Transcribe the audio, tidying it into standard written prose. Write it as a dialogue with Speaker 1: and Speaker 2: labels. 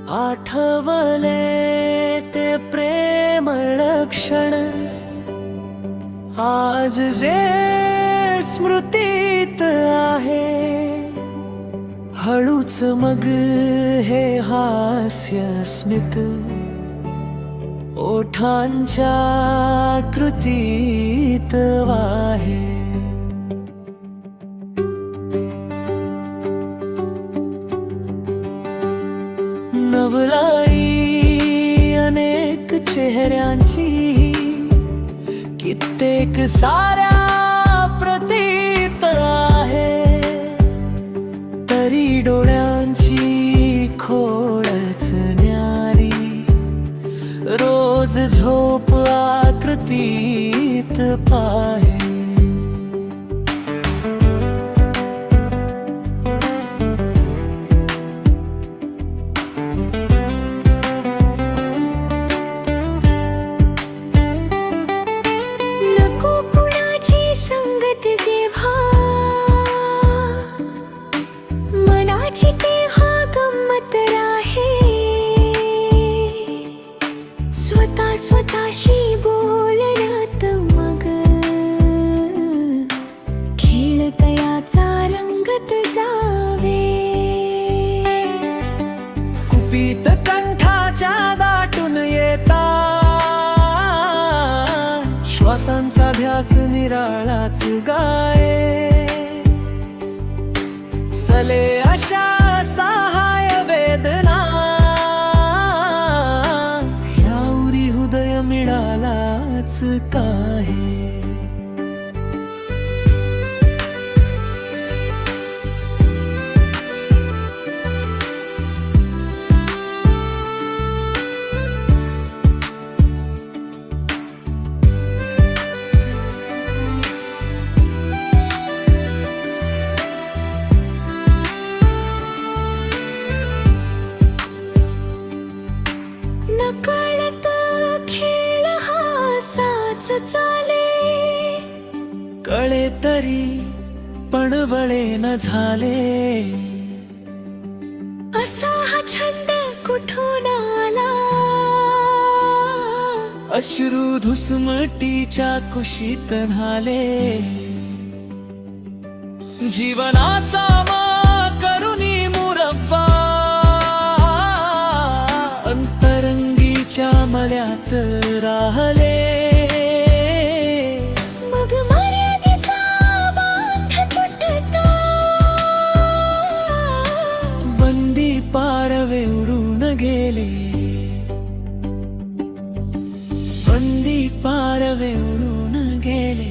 Speaker 1: आठवले ते प्रेमळ क्षण, आज जे स्मृतीत आहे. हळूच मग हे हास्य स्मित ओठांच्या कृतीत वाहे. नवलाई अनेक चेहऱ्यांची, कित्येक साऱ्या प्रतीत आहे. तरी डोळ्यांची खोडच न्यारी, रोज झोप आकृतीत पाहे.
Speaker 2: तेव्हा गंमत राहे, स्वतःशी बोलण्यात मग खेळ तयाचा रंगत जावे.
Speaker 1: कुपीत कंठाच्या दाटून येता, श्वासांचा ध्यास निराळाच गाये. सले अशा सहाय वेदना, यावरी हृदय मिळालाच काहे.
Speaker 2: नकळत खेळ हासाच चाले,
Speaker 1: कळे तरी पण वळे न झाले.
Speaker 2: असा हा छंद कुठून आला,
Speaker 1: अश्रू धुसमटीच्या कुशीत न्हाले. जीवनाचा करुणी मुरब्बा, अंतरंगीच्या मल्यात राहले.
Speaker 2: मग मर्यादेचा बांध तुटतो,
Speaker 1: बंदी पारवे उडून गेले. बंदी पारवे उडून गेले.